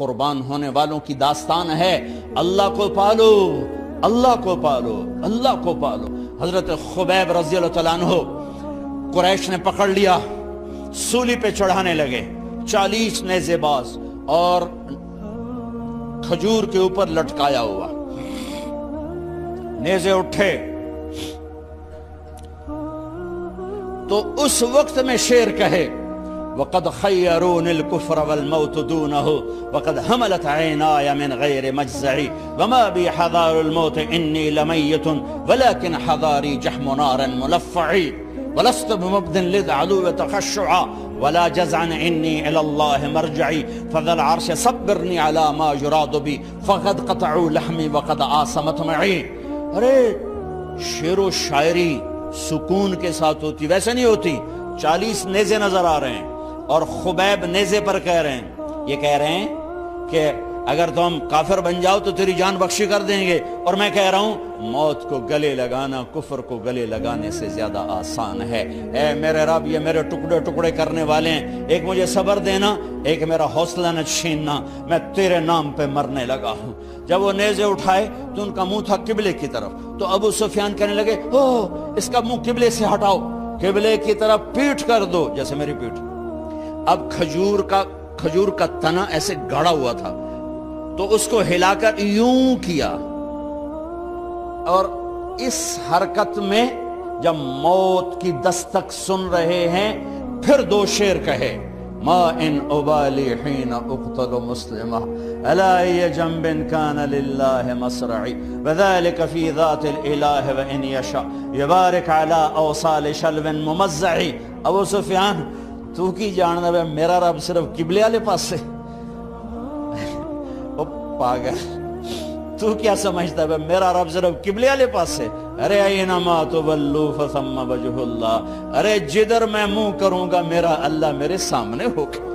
قربان ہونے والوں کی داستان ہے۔ اللہ کو پالو، اللہ کو پالو، اللہ کو پالو۔ حضرت خبیب رضی اللہ تعالیٰ عنہ قریش نے پکڑ لیا، سولی پہ چڑھانے لگے، 40 نیزے باز اور کھجور کے اوپر لٹکایا ہوا۔ نیزے اٹھے تو اس وقت میں شعر کہے وَقَدْ خَيَّرُونِ الْكُفْرَ وَالْمَوْتُ دُونَهُ وَقَدْ حَمَلَتْ عَيْنَايَ مِنْ غَيْرِ مَجْزَعِ وَمَا بِي حَذَارُ الْمَوْتِ إِنِّي لَمَيِّتٌ وَلَكِنْ حَذَارِي جَحْمُ نَارٍ مُلَفَّعِ وَلَسْتُ بِمُبْدٍ لِلْعَدُوِّ تَخَشُّعًا وَلَا جَزْعًا إِنِّي إِلَى اللَّهِ مَرْجَعِي فَذَا الْعَرْشِ صَبِّرْنِي عَلَى مَا يُرَادُ بِي فَقَدْ قَطَعُوا لَحْمِي وَقَدْ آسَمَتْ مَعِي۔ ارے شعر و شاعری سکون کے ساتھ ہوتی، ویسے نہیں ہوتی۔ 40 نیزے نظر آ رہے ہیں اور خبیب نیزے پر کہہ رہے ہیں، یہ کہہ رہے ہیں کہ اگر تم کافر بن جاؤ تو تیری جان بخشی کر دیں گے، اور میں کہہ رہا ہوں موت کو گلے لگانا کفر کو گلے لگانے سے زیادہ آسان ہے۔ اے میرے رب، یہ میرے ٹکڑے ٹکڑے کرنے والے ہیں، ایک مجھے صبر دینا، ایک میرا حوصلہ نہ چھیننا، میں تیرے نام پہ مرنے لگا ہوں۔ جب وہ نیزے اٹھائے تو ان کا منہ تھا قبلے کی طرف، تو ابو سفیان کہنے لگے اس کا منہ قبلے سے ہٹاؤ، قبلے کی طرف پیٹھ کر دو، جیسے میری پیٹھ۔ اب کھجور کا تنا ایسے گاڑا ہوا تھا تو اس کو ہلا کر یوں کیا، اور اس حرکت میں جب موت کی دستک سن رہے ہیں پھر 2 شعر کہے ما ان ابالی حین اقتل مسلمہ الا ای جنب کان للہ مصرعی وذالک فی ذات الالہ وان یشاء یبارک علی اوصال شلو ممزعی۔ ابو سفیان تو کی جاننا ہے میرا رب صرف قبلے والے پاس سے؟ او پاگل، تو کیا سمجھتا ہے میرا رب صرف قبلے والے پاس سے؟ ارے اینما تولوا فثم وجہ اللہ، ارے جدھر میں منہ کروں گا میرا اللہ میرے سامنے ہوگا۔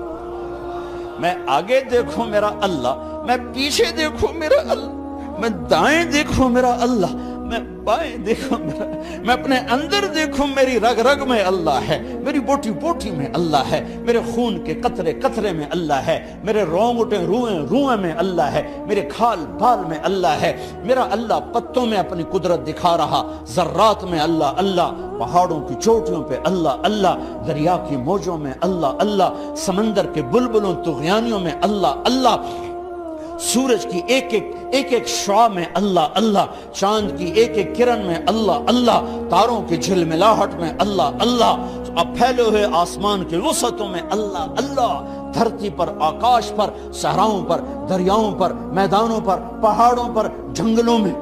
میں آگے دیکھوں میرا اللہ، میں پیچھے دیکھوں میرا اللہ، میں دائیں دیکھوں میرا اللہ، میں بائیں دیکھوں میرا، میں اپنے اندر دیکھوں میری رگ رگ میں اللہ ہے، میری بوٹی بوٹی میں اللہ ہے، میرے خون کے قطرے قطرے میں اللہ ہے، میرے رونگٹے روئیں روئیں میں اللہ ہے، میرے کھال بال میں اللہ ہے، میرا اللہ پتوں میں اپنی قدرت دکھا رہا، ذرات میں اللہ اللہ، پہاڑوں کی چوٹیوں پہ اللہ اللہ، دریا کی موجوں میں اللہ اللہ، سمندر کے بلبلوں طغیانیوں میں اللہ اللہ، سورج کی ایک ایک شعاع میں اللہ اللہ، چاند کی ایک ایک کرن میں اللہ اللہ، تاروں کی جھلملاہٹ میں اللہ اللہ، اب پھیلے ہوئے آسمان کے وسعتوں میں اللہ اللہ، دھرتی پر، آکاش پر، صحراؤں پر، دریاؤں پر، میدانوں پر، پہاڑوں پر، جنگلوں میں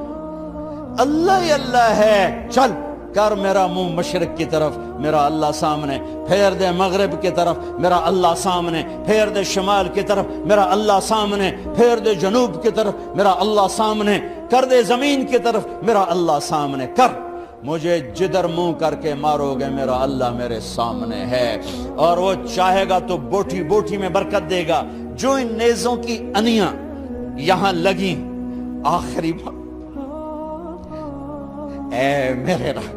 اللہ ہی اللہ ہے۔ چل کر میرا منہ مشرق کی طرف، میرا اللہ سامنے، پھیر دے مغرب کی طرف، میرا اللہ سامنے، پھیر دے شمال کی طرف، میرا اللہ سامنے، پھیر دے جنوب کی طرف، میرا اللہ سامنے، کر دے زمین کی طرف، میرا اللہ سامنے کر، مجھے جدھر منہ کر کے مارو گے میرا اللہ میرے سامنے ہے، اور وہ چاہے گا تو بوٹی بوٹی میں برکت دے گا۔ جو ان نیزوں کی انیاں یہاں لگیں، آخری بات، اے میرے رب،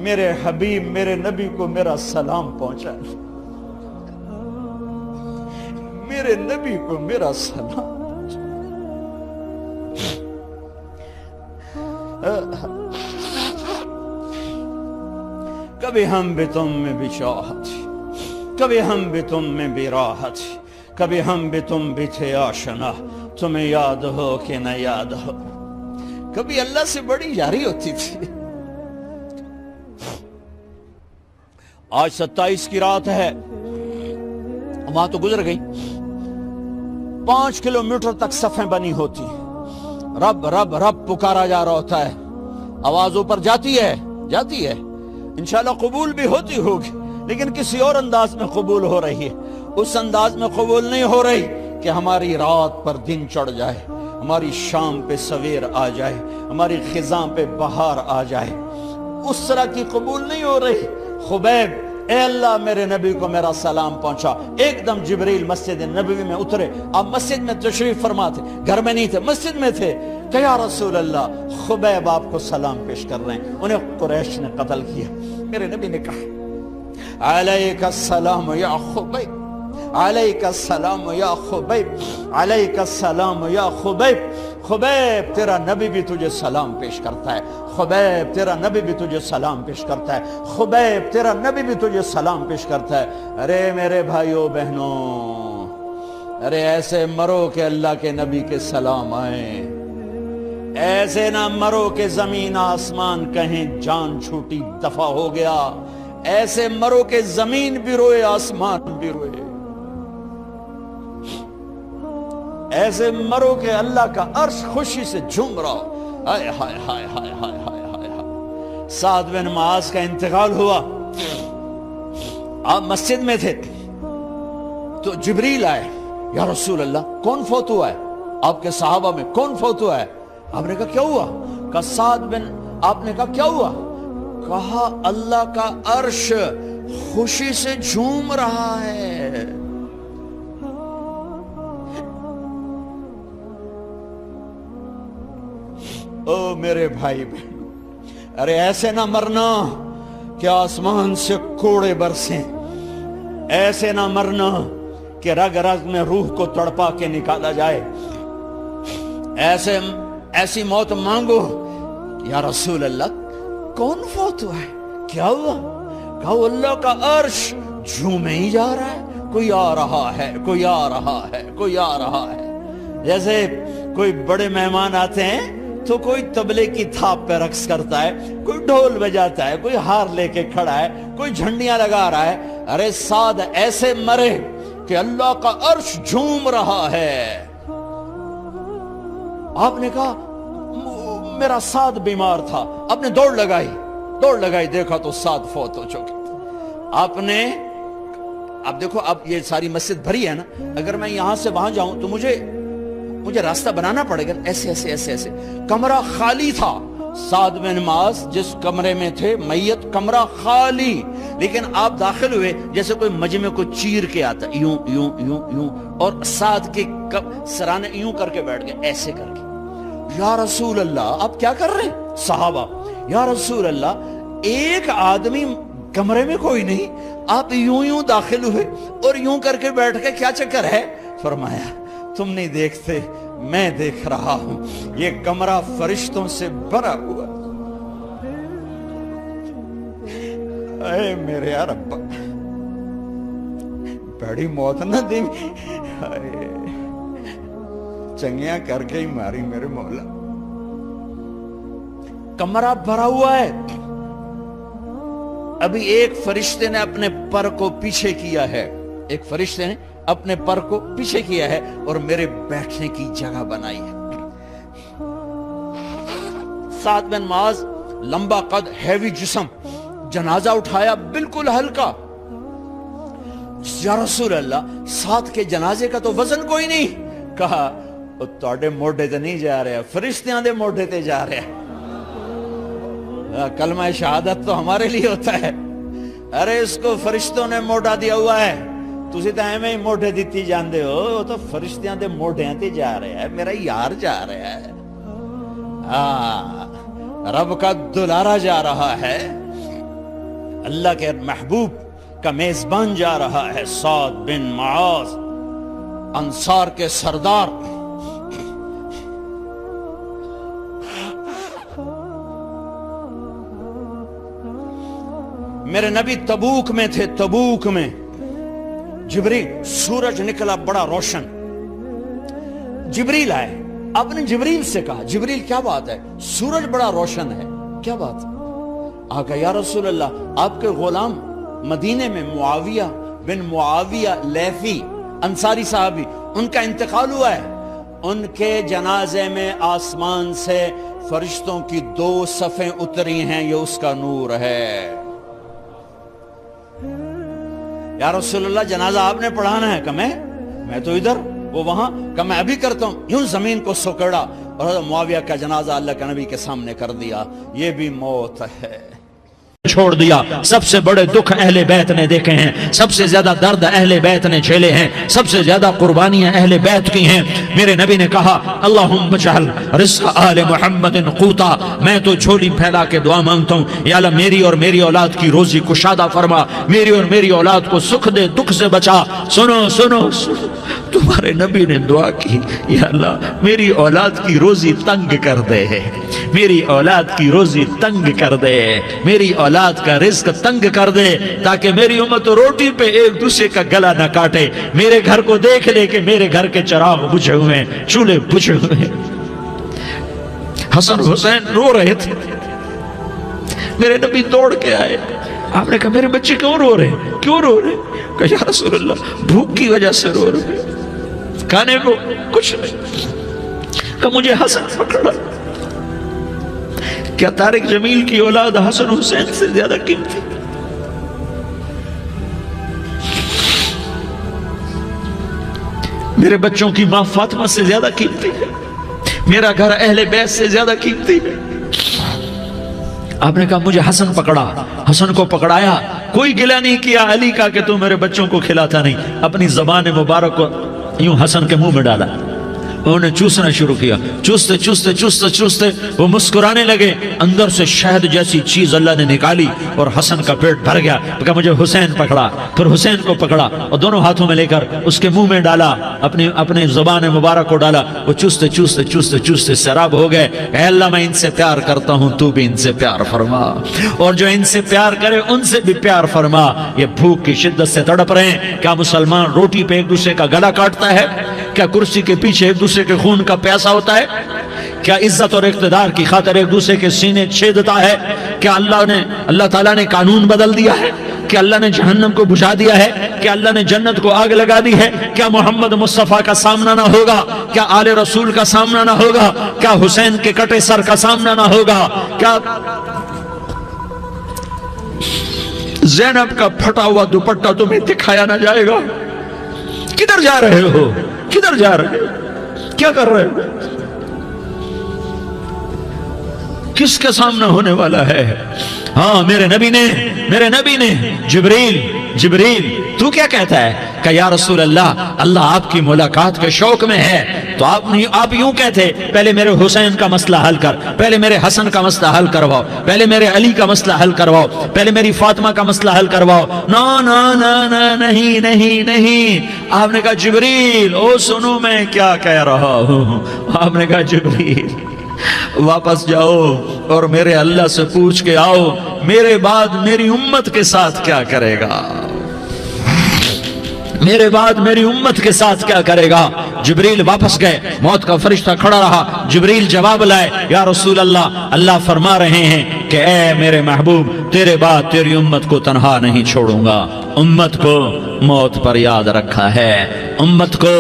میرے حبیب میرے نبی کو میرا سلام پہنچا، میرے نبی کو میرا سلام کبھی ہم بھی تم میں بھی چاہت، کبھی ہم بھی تم میں بھی راحت، کبھی ہم بھی تم بھی تھے آشنا، تمہیں یاد ہو کہ نہ یاد ہو، کبھی اللہ سے بڑی یاری ہوتی تھی۔ آج 27 کی رات ہے، وہاں تو گزر گئی، 5 کلومیٹر تک صفیں بنی ہوتی، رب رب رب پکارا جا رہا ہوتا ہے، آواز اوپر جاتی ہے انشاءاللہ قبول بھی ہوتی ہوگی، لیکن کسی اور انداز میں قبول ہو رہی ہے، اس انداز میں قبول نہیں ہو رہی کہ ہماری رات پر دن چڑھ جائے، ہماری شام پہ سویر آ جائے، ہماری خزاں پہ بہار آ جائے، اس طرح کی قبول نہیں ہو رہی۔ خبیب، اے اللہ میرے نبی کو میرا سلام پہنچا۔ ایک دم جبریل مسجد نبوی میں اترے، آپ مسجد میں تشریف فرما تھے، گھر میں نہیں تھے، مسجد میں تھے، کہ یا رسول اللہ خبیب آپ کو سلام پیش کر رہے ہیں، انہیں قریش نے قتل کیا۔ میرے نبی نے کہا علیک السلام یا خبیب، علیک السلام یا خبیب، علیک السلام یا خبیب۔ خبیب تیرا نبی بھی تجھے سلام پیش کرتا ہے، خبیب تیرا نبی بھی تجھے سلام پیش کرتا ہے، خبیب تیرا نبی بھی تجھے سلام پیش کرتا ہے۔ ارے میرے بھائیوں بہنوں، ارے ایسے مرو کہ اللہ کے نبی کے سلام آئیں، ایسے نہ مرو کہ زمین آسمان کہیں جان چھوٹی دفع ہو گیا، ایسے مرو کہ زمین بھی روئے آسمان بھی روئے، ایسے مرو کہ اللہ کا عرش خوشی سے جھوم رہا ہو۔ ہائے ہائے ہائے ہائے ہائے ہائے ہائے ہائے۔ سعد بن معاذ کا انتقال ہوا، آپ مسجد میں تھے تو جبریل آئے، یا رسول اللہ کون فوت ہوا ہے؟ آپ کے صحابہ میں کون فوت ہوا ہے؟ آپ نے کہا کیا ہوا؟ کہا سعد بن، آپ نے کہا کیا ہوا؟ کہا اللہ کا عرش خوشی سے جھوم رہا ہے۔ او میرے بھائی بہن، ارے ایسے نہ مرنا کہ آسمان سے کوڑے برسیں، ایسے نہ مرنا کہ رگ رگ میں روح کو تڑپا کے نکالا جائے، ایسی موت مانگو۔ یا رسول اللہ کون فوت ہوا ہے؟ کیا ہوا؟ کہا اللہ کا عرش جھومے ہی جا رہا ہے، کوئی آ رہا ہے، کوئی آ رہا ہے، کوئی آ رہا ہے۔ جیسے کوئی بڑے مہمان آتے ہیں تو کوئی طبلے کی تھاپ پہ رقص کرتا ہے، کوئی ڈھول بجاتا ہے، کوئی ہار لے کے کھڑا ہے، کوئی جھنڈیاں لگا رہا ہے۔ ارے سعد ایسے مرے کہ اللہ کا عرش جھوم رہا ہے۔ آپ نے کہا میرا سعد بیمار تھا، آپ نے دوڑ لگائی، دیکھا تو سعد فوت ہو چکے۔ آپ نے، اب دیکھو اب یہ ساری مسجد بھری ہے نا، اگر میں یہاں سے وہاں جاؤں تو مجھے راستہ بنانا پڑے گا، ایسے ایسے ایسے ایسے۔ کمرہ خالی تھا، سعد بن معاذ جس کمرے میں تھے میت، کمرہ خالی، لیکن آپ داخل ہوئے جیسے کوئی مجمع کو چیر کے آتا، یوں یوں یوں یوں، اور سعد کے سرانے یوں کر کے بیٹھ گئے، ایسے کر کے۔ یا رسول اللہ آپ کیا کر رہے ہیں؟ صحابہ، یا رسول اللہ ایک آدمی کمرے میں کوئی نہیں، آپ یوں یوں داخل ہوئے اور یوں کر کے بیٹھ کے، کیا چکر ہے؟ فرمایا تم نہیں دیکھتے، میں دیکھ رہا ہوں، یہ کمرہ فرشتوں سے بھرا ہوا۔ اے میرے رب، بڑی موت نہ دی، چنگیاں کر کے ہی ماری میرے مولا۔ کمرہ بھرا ہوا ہے، ابھی ایک فرشتے نے اپنے پر کو پیچھے کیا ہے، ایک فرشتے نے اپنے پر کو پیچھے کیا ہے اور میرے بیٹھنے کی جگہ بنائی ہے۔ سعد بن معاذ لمبا قد، ہیوی جسم، جنازہ اٹھایا بالکل ہلکا۔ یا رسول اللہ سعد کے جنازے کا تو وزن کوئی نہیں۔ کہا تواڈے موڈے تے نہیں جا رہا، فرشتیاں دے موڈے تے جا رہا۔ کلمہ شہادت تو ہمارے لیے ہوتا ہے، ارے اس کو فرشتوں نے موڈا دیا ہوا ہے، تسی تو ایویں ہی موڈے دیتی جاندے ہو، وہ تو فرشتیاں دے موڈیاں تے جا رہا ہے، میرا یار جا رہا ہے، رب کا دلارا جا رہا ہے، اللہ کے محبوب کا میزبان جا رہا ہے۔ سعد بن معاذ انصار کے سردار، میرے نبی تبوک میں تھے، تبوک میں جبریل، سورج نکلا بڑا روشن، جبریل آئے، آپ نے جبریل سے کہا جبریل کیا بات ہے، سورج بڑا روشن ہے، کیا بات؟ آقا یا رسول اللہ آپ کے غلام مدینے میں معاویہ بن معاویہ لیثی انصاری صحابی، ان کا انتقال ہوا ہے، ان کے جنازے میں آسمان سے فرشتوں کی 2 صفیں اتری ہیں، یہ اس کا نور ہے۔ یا رسول اللہ جنازہ آپ نے پڑھانا ہے؟ کہ میں تو ادھر، وہ وہاں، کہ میں ابھی کرتا ہوں۔ یوں زمین کو سکڑا اور معاویہ کا جنازہ اللہ کے نبی کے سامنے کر دیا۔ یہ بھی موت ہے۔ چھوڑ دیا۔ سب سے بڑے دکھ اہل بیت نے دیکھے ہیں، سب سے زیادہ درد اہل بیت نے جھیلے ہیں، سب سے زیادہ قربانیاں اہل بیت کی ہیں۔ میرے نبی نے کہا اللہم اجعل رزق آل محمد قوتا، میں تو جھولی پھیلا کے دعا مانگتا ہوں، یا اللہ میری اور میری اولاد کی روزی کشادہ فرما، میری اور میری اولاد کو سکھ دے، دکھ سے بچا۔ سنو سنو سنو، تمہارے نبی نے دعا کی، یا اللہ میری اولاد کی روزی تنگ کر دے، میری اولاد کی روزی تنگ کر دے، میری اولاد کا رزق تنگ کر دے، تاکہ میری امت روٹی پہ ایک دوسرے کا گلا نہ کاٹے، میرے گھر کو دیکھ لے کہ میرے گھر کے چراغ بجھے ہوئے ہیں، چولہے بجھے ہوئے ہیں۔ حسن حسین رو رہے تھے، میرے نبی دوڑ کے آئے، آپ نے کہا میرے بچے کیوں رو رہے ہیں، کیوں رو رہے ہیں؟ کہا یا رسول اللہ بھوک کی وجہ سے رو رہے ہیں، کھانے کو کچھ نہیں۔ کہ مجھے حسن پکڑا۔ کیا طارق جمیل کی اولاد حسن حسین سے زیادہ قیمتی؟ میرے بچوں کی ماں فاطمہ سے زیادہ قیمتی ہے، میرا گھر اہل بیت سے زیادہ قیمتی ہے۔ آپ نے کہا مجھے حسن پکڑا، حسن کو پکڑایا، کوئی گلہ نہیں کیا علی کا کہ تو میرے بچوں کو کھلاتا نہیں، اپنی زبان مبارک کو یوں حسن کے منہ میں ڈالا، انہوں نے چوسنا شروع کیا، چوستے چوستے چوستے چوستے وہ مسکرانے لگے، اندر سے شہد جیسی چیز اللہ نے نکالی اور حسن کا پیٹ بھر گیا۔ کہا مجھے حسین پکڑا، پھر حسین کو پکڑا اور دونوں ہاتھوں میں لے کر اس کے منہ میں ڈالا، اپنے زبان مبارک کو ڈالا، وہ چوستے چوستے چوستے چوستے سیراب ہو گئے۔ اے اللہ میں ان سے پیار کرتا ہوں، تو بھی ان سے پیار فرما، اور جو ان سے پیار کرے ان سے بھی پیار فرما۔ یہ بھوک کی شدت سے تڑپ رہے ہیں، کیا مسلمان روٹی پہ ایک دوسرے کا گلا کاٹتا ہے؟ کیا کرسی کے پیچھے ایک دوسرے کے خون کا پیاسا ہوتا ہے؟ کیا عزت اور اقتدار کی خاطر ایک دوسرے کے سینے چھیدتا ہے؟ کیا اللہ تعالیٰ نے قانون بدل دیا ہے؟ کیا اللہ نے جہنم کو بجھا دیا ہے؟ کیا اللہ نے جنت کو آگ لگا دی ہے؟ کیا محمد مصطفیٰ کا سامنا نہ ہوگا؟ کیا آل رسول کا سامنا نہ ہوگا؟ کیا حسین کے کٹے سر کا سامنا نہ ہوگا؟ کیا زینب کا پھٹا ہوا دوپٹہ تمہیں دکھایا نہ جائے گا؟ کدھر جا رہے ہو؟ کدھر جا رہے ہو؟ کیا کر رہے ہو؟ کس کا سامنا ہونے والا ہے؟ ہاں میرے نبی نے جبریل تو کیا کہتا ہے کہ یا رسول اللہ آپ کی ملاقات کے شوق میں ہے، تو آپ یوں کہتے پہلے میرے حسین کا مسئلہ حل کر، پہلے میرے حسن کا مسئلہ حل کرواؤ، پہلے میرے علی کا مسئلہ حل کرواؤ، پہلے میری فاطمہ کا مسئلہ حل کرواؤ۔ نہیں۔ آپ نے کہا جبریل سنو میں کیا کہہ رہا ہوں۔ آپ نے کہا جبریل واپس جاؤ اور میرے اللہ سے پوچھ کے آؤ میرے بعد میری امت کے ساتھ کیا کرے گا، میرے بعد میری امت کے ساتھ کیا کرے گا۔ جبریل واپس گئے، موت کا فرشتہ کھڑا رہا، جبریل جواب لائے یا رسول اللہ فرما رہے ہیں کہ اے میرے محبوب تیرے بعد تیری امت کو تنہا نہیں چھوڑوں گا، امت کو موت پر یاد رکھا ہے، امت کو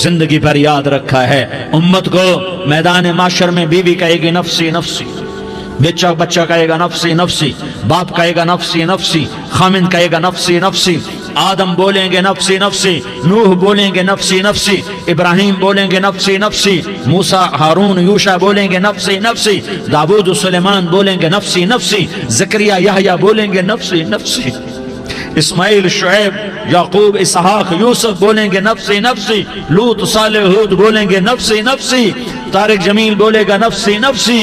زندگی پر یاد رکھا ہے، امت کو میدان معاشر میں بیوی کہے گی نفسی نفسی، بچہ کہے گا نفسی نفسی، باپ کہے گا نفسی نفسی، خامن کہے گا نفسی نفسی، آدم بولیں گے نفسی نفسی، نوح بولیں گے نفسی نفسی، ابراہیم بولیں گے نفسی نفسی، موسیٰ ہارون یوشع بولیں گے نفسی نفسی، داؤد و سلیمان بولیں گے نفسی نفسی، زکریا یحییٰ بولیں گے نفسی نفسی، اسماعیل شعیب یعقوب اسحاق یوسف بولیں گے نفسی نفسی، لوط صالح ہود بولیں گے نفسی نفسی، طارق جمیل بولے گا نفسی نفسی،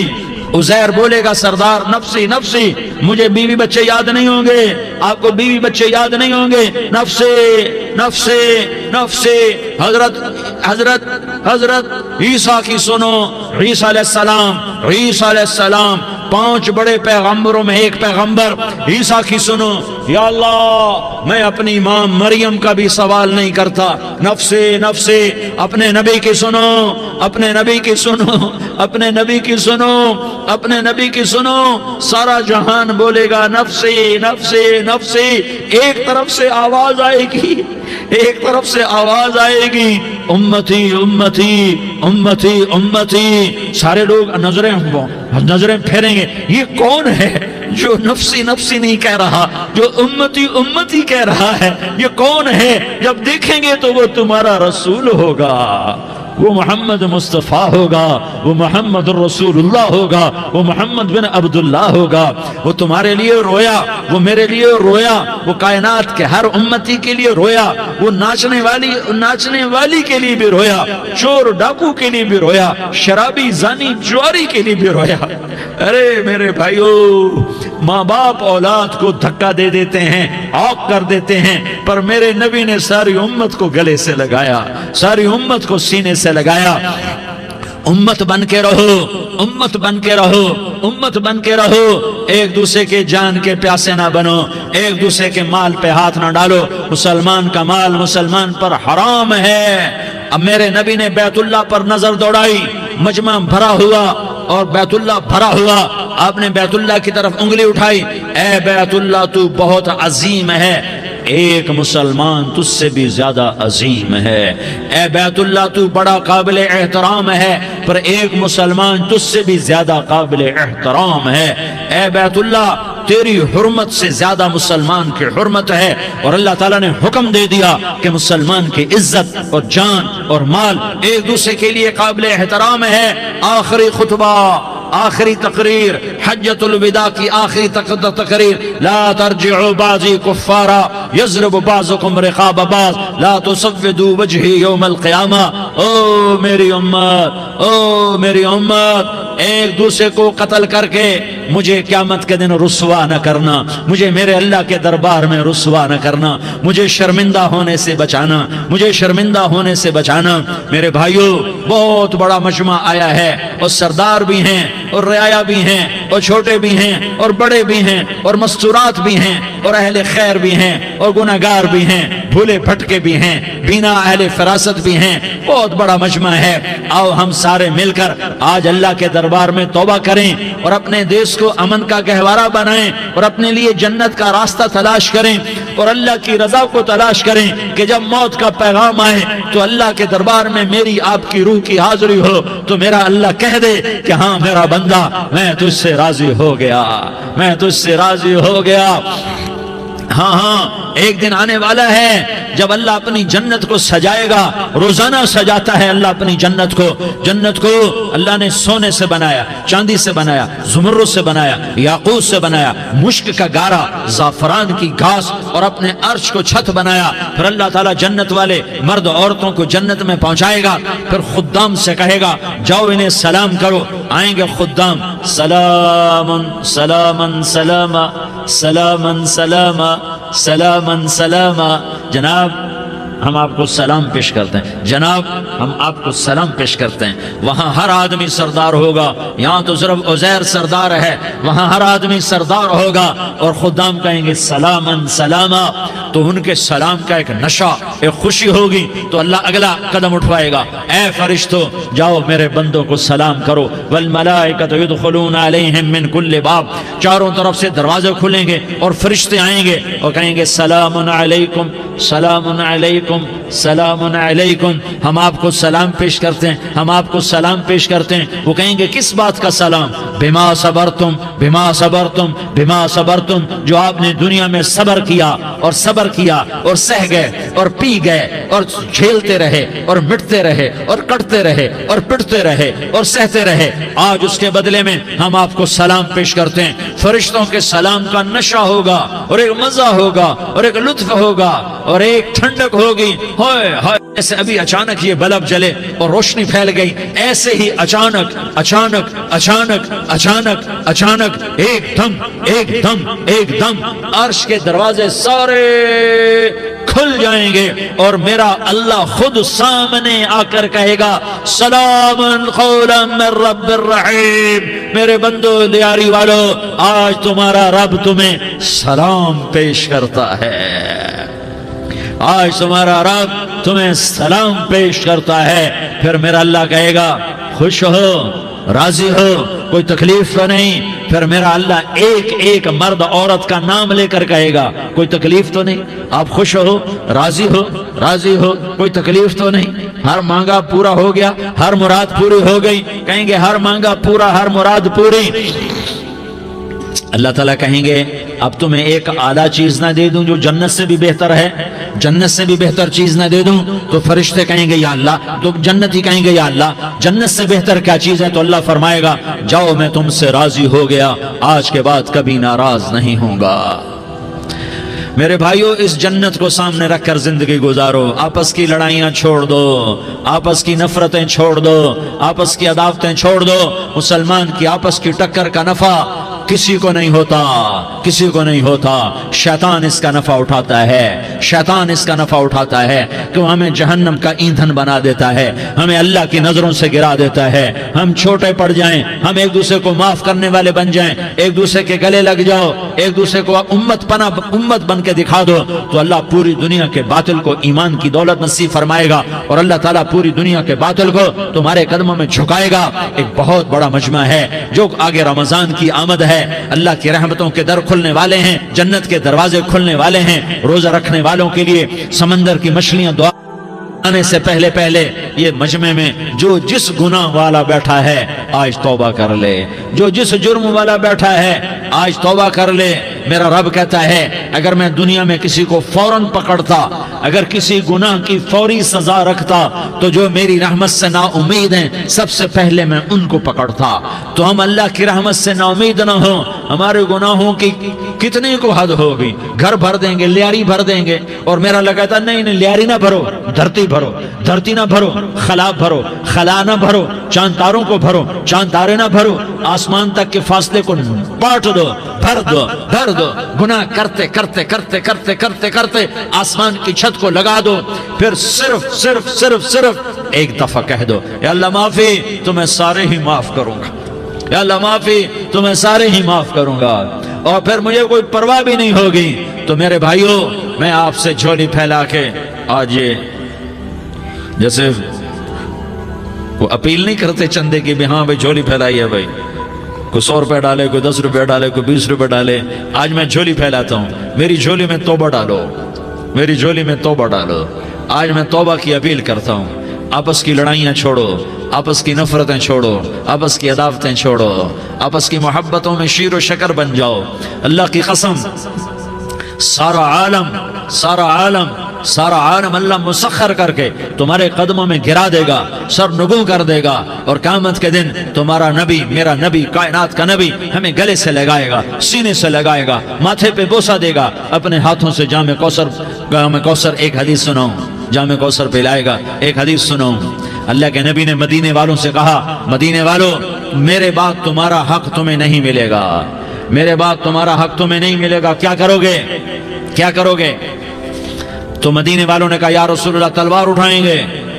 عزیر بولے گا سردار نفسی نفسی، مجھے بیوی بچے یاد نہیں ہوں گے، آپ کو بیوی بچے یاد نہیں ہوں گے، نفسی نفسی نفسی۔ حضرت عیسیٰ کی سنو، عیسیٰ علیہ السلام 5 بڑے پیغمبروں میں ایک پیغمبر، عیسیٰ کی سنو، یا اللہ میں اپنی ماں مریم کا بھی سوال نہیں کرتا، نفسی نفسی۔ اپنے نبی کی سنو، اپنے نبی کی سنو، اپنے نبی کی سنو، اپنے نبی کی سنو، سارا جہان بولے گا نفسی نفسی نفسی۔ ایک طرف سے آواز آئے گی، ایک طرف سے آواز آئے گی امتی امتی امتی امتی، سارے لوگ نظریں پھیریں گے، یہ کون ہے جو نفسی نفسی نہیں کہہ رہا، جو امتی امتی کہہ رہا ہے، یہ کون ہے؟ جب دیکھیں گے تو وہ تمہارا رسول ہوگا، وہ محمد مصطفیٰ ہوگا، وہ محمد رسول اللہ ہوگا، وہ محمد بن عبداللہ ہوگا۔ وہ تمہارے لیے رویا، وہ میرے لیے رویا، وہ کائنات کے ہر امتی کے لیے رویا، وہ ناچنے والی کے لیے بھی رویا، چور ڈاکو کے لیے بھی رویا، شرابی زانی جواری کے لیے بھی رویا۔ ارے میرے بھائیو، ماں باپ اولاد کو دھکا دے دیتے ہیں، عوق کر دیتے ہیں، پر میرے نبی نے ساری امت کو گلے سے لگایا، ساری امت کو سینے سے لگایا۔ امت بن کے رہو، امت بن کے رہو، امت بن کے رہو، ایک دوسرے کے جان کے پیاسے نہ بنو، ایک دوسرے کے مال پہ ہاتھ نہ ڈالو۔ مسلمان کا مال مسلمان پر حرام ہے۔ اب میرے نبی نے بیت اللہ پر نظر دوڑائی، مجمع بھرا ہوا اور بیت اللہ بھرا ہوا، آپ نے بیت اللہ کی طرف انگلی اٹھائی، اے بیت اللہ تو بہت عظیم ہے، ایک مسلمان تجھ سے بھی زیادہ عظیم ہے۔ اے بیت اللہ تو بڑا قابل احترام ہے، پر ایک مسلمان تجھ سے بھی زیادہ قابل احترام ہے۔ اے بیت اللہ تیری حرمت سے زیادہ مسلمان کی حرمت ہے، اور اللہ تعالیٰ نے حکم دے دیا کہ مسلمان کی عزت اور جان اور مال ایک دوسرے کے لیے قابل احترام ہے۔ آخری خطبہ، آخری تقریر، حجۃ الوداع کی آخری تقریر، لا ترجعوا بعضی کفارا یضرب بعضکم رقاب بعض لا تسودوا وجہی یوم القیامہ۔ او میری امت، او میری امت، ایک دوسرے کو قتل کر کے مجھے قیامت کے دن رسوا نہ کرنا، مجھے میرے اللہ کے دربار میں رسوا نہ کرنا، مجھے شرمندہ ہونے سے بچانا، مجھے شرمندہ ہونے سے بچانا۔ میرے بھائیو، بہت بڑا مجمع آیا ہے، اور سردار بھی ہیں اور رعایا بھی ہیں اور چھوٹے بھی ہیں اور بڑے بھی ہیں اور مستورات بھی ہیں اور اہل خیر بھی ہیں اور گناہگار بھی ہیں، بھولے بھٹکے بھی ہیں، بینا اہل فراست بھی ہیں، بہت بڑا مجمع ہے۔ آؤ ہم سارے مل کر آج اللہ کے دربار میں توبہ کریں اور اپنے دیش کو امن کا گہوارہ بنائیں اور اپنے لیے جنت کا راستہ تلاش کریں اور اللہ کی رضا کو تلاش کریں کہ جب موت کا پیغام آئے تو اللہ کے دربار میں میری آپ کی روح کی حاضری ہو تو میرا اللہ کہہ دے کہ ہاں میرا بندہ، میں تجھ سے راضی ہو گیا، میں تجھ سے راضی ہو گیا۔ ہاں ہاں، ایک دن آنے والا ہے جب اللہ اپنی جنت کو سجائے گا، روزانہ سجاتا ہے اللہ اپنی جنت کو۔ جنت کو اللہ نے سونے سے بنایا، چاندی سے بنایا، زمرد سے بنایا، یاقوت سے بنایا، مشک کا گارا، زعفران کی گھاس اور اپنے عرش کو چھت بنایا۔ پھر اللہ تعالیٰ جنت والے مرد عورتوں کو جنت میں پہنچائے گا، پھر خدام سے کہے گا جاؤ انہیں سلام کرو۔ آئیں گے خدام، سلامن سلامن سلاما سلامن سلاما سلامن سلاما۔ جناب ہم آپ کو سلام پیش کرتے ہیں، جناب ہم آپ کو سلام پیش کرتے ہیں۔ وہاں ہر آدمی سردار ہوگا، یہاں تو صرف عزیر سردار ہے، وہاں ہر آدمی سردار ہوگا، اور خدام کہیں گے سلامن سلاما، تو ان کے سلام کا ایک نشہ، ایک خوشی ہوگی، تو اللہ اگلا قدم اٹھوائے گا، اے فرشتوں جاؤ میرے بندوں کو سلام کرو۔ والملائکۃ یدخلون علیہم من کل باب، چاروں طرف سے دروازے کھلیں گے اور فرشتے آئیں گے اور کہیں گے سلام علیکم سلام علیکم سلام علیکم۔ ہم آپ کو سلام پیش کرتے ہیں، ہم آپ کو سلام پیش کرتے ہیں۔ وہ کہیں گے کس بات کا سلام؟ بما صبرتم بما صبرتم بما صبرتم، جو آپ نے دنیا میں صبر کیا اور صبر کیا اور سہ گئے اور پی گئے اور جھیلتے رہے اور مٹتے رہے اور کٹتے رہے اور پٹتے رہے اور سہتے رہے، آج اس کے بدلے میں ہم آپ کو سلام پیش کرتے ہیں۔ فرشتوں کے سلام کا نشہ ہوگا اور ایک مزہ ہوگا اور ایک لطف ہوگا اور ایک ٹھنڈک ہوگی۔ ہوئے ہوئے، ایسے ابھی اچانک یہ بلب جلے اور روشنی پھیل گئی، ایسے ہی اچانک اچانک اچانک اچانک اچانک ایک دم ایک دم ایک دم عرش کے دروازے سارے کھل جائیں گے اور میرا اللہ خود سامنے آ کر کہے گا سلام قولا من رب الرحیم۔ میرے بندو دیاری والو، آج تمہارا رب تمہیں سلام پیش کرتا ہے، آج تمہارا رب تمہیں سلام پیش کرتا ہے۔ پھر میرا اللہ کہے گا خوش ہو، راضی ہو، کوئی تکلیف تو نہیں؟ پھر میرا اللہ ایک ایک مرد عورت کا نام لے کر کہے گا کوئی تکلیف تو نہیں؟ آپ خوش ہو، راضی ہو، راضی ہو، کوئی تکلیف تو نہیں؟ ہر مانگا پورا ہو گیا، ہر مراد پوری ہو گئی؟ کہیں گے ہر مانگا پورا، ہر مراد پوری۔ اللہ تعالیٰ کہیں گے اب تمہیں ایک اعلیٰ چیز نہ دے دوں جو جنت سے بھی بہتر ہے؟ جنت سے بھی بہتر چیز نہ دے دوں؟ تو فرشتے کہیں گے یا اللہ، تو جنتی کہیں گے یا اللہ جنت سے بہتر کیا چیز ہے؟ تو اللہ فرمائے گا جاؤ میں تم سے راضی ہو گیا، آج کے بعد کبھی ناراض نہیں ہوں گا۔ میرے بھائیوں، اس جنت کو سامنے رکھ کر زندگی گزارو، آپس کی لڑائیاں چھوڑ دو، آپس کی نفرتیں چھوڑ دو، آپس کی عداوتیں چھوڑ دو۔ مسلمان کی آپس کی ٹکر کا نفع کسی کو نہیں ہوتا، کسی کو نہیں ہوتا۔ شیطان اس کا نفع اٹھاتا ہے، شیطان اس کا نفع اٹھاتا ہے کہ وہ ہمیں جہنم کا ایندھن بنا دیتا ہے، ہمیں اللہ کی نظروں سے گرا دیتا ہے، ہم چھوٹے پڑ جائیں، ہم ایک دوسرے کو معاف کرنے والے بن جائیں، ایک دوسرے کے گلے لگ جاؤ، ایک دوسرے کو امت بن کے دکھا دو، تو اللہ پوری دنیا کے باطل کو ایمان کی دولت نصیب فرمائے گا، اور اللہ تعالیٰ پوری دنیا کے باطل کو تمہارے قدموں میں جھکائے گا۔ ایک بہت بڑا مجمع ہے جو آگے رمضان کی آمد ہے، اللہ کی رحمتوں کے در کھلنے والے ہیں، جنت کے دروازے کھلنے والے ہیں، روزہ رکھنے والوں کے لیے سمندر کی مچھلیاں دعا آنے سے پہلے یہ مجمع میں جو جس گناہ والا بیٹھا ہے آج توبہ کر لے، جو جس جرم والا بیٹھا ہے آج توبہ کر لے۔ میرا رب کہتا ہے اگر میں دنیا میں کسی کو فوراً پکڑتا، اگر کسی گناہ کی فوری سزا رکھتا، تو جو میری رحمت سے نا امید ہیں سب سے پہلے میں ان کو پکڑتا۔ تو ہم اللہ کی رحمت سے نا امید نہ ہوں، ہمارے گناہوں کی کتنے کو حد ہوگی، گھر بھر دیں گے، لیاری بھر دیں گے، اور میرا لگاتا نہیں لیاری نہ بھرو، دھرتی بھرو، دھرتی نہ بھرو، خلا بھرو، خلا نہ بھرو، چاند تاروں کو بھرو، چاند تارے نہ بھرو، آسمان تک کے فاصلے کو بانٹ دو، بھر دو، بھر دو، گناہ کرتے کرتے کرتے کرتے کرتے کرتے آسمان کی چھت کو لگا دو، پھر صرف ایک دفعہ کہہ دو یا اللہ معافی، تمہیں سارے ہی معاف کروں گا، یا اللہ معافی، تمہیں سارے ہی معاف کروں گا، اور پھر مجھے کوئی پرواہ بھی نہیں ہوگی۔ تو میرے بھائیوں، میں آپ سے جھولی پھیلا کے آج یہ جیسے وہ اپیل نہیں کرتے چندے کی بھی ہاں بھائی جھولی پھیلائی ہے، بھائی کوئی 100 روپے ڈالے، کوئی 10 روپے ڈالے، کوئی 20 روپے ڈالے، آج میں جھولی پھیلاتا ہوں، میری جھولی میں توبہ ڈالو، میری جھولی میں توبہ ڈالو۔ آج میں توبہ کی اپیل کرتا ہوں، آپس کی لڑائیاں چھوڑو، آپس کی نفرتیں چھوڑو، آپس کی عداوتیں چھوڑو، آپس کی محبتوں میں شیر و شکر بن جاؤ۔ اللہ کی قسم، سارا عالم اللہ مسخر کر کے تمہارے قدموں میں گرا دے گا، سر نگوں کر دے گا، اور قیامت کے دن تمہارا نبی، میرا نبی، کائنات کا نبی ہمیں گلے سے لگائے گا، سینے سے لگائے گا، ماتھے پہ بوسہ دے گا، اپنے ہاتھوں سے جام کوثر ایک حدیث سناؤں، جام کوثر پلائے گا، ایک حدیث سناؤں۔ اللہ کے نبی نے مدینے والوں سے کہا، مدینے والوں میرے بعد تمہارا حق تمہیں نہیں ملے گا، میرے بعد تمہارا حق تمہیں نہیں ملے گا، کیا کرو گے، کیا کرو گے؟ تو مدینے والوں نے کہا یا رسول اللہ تلوار اٹھائیں گے،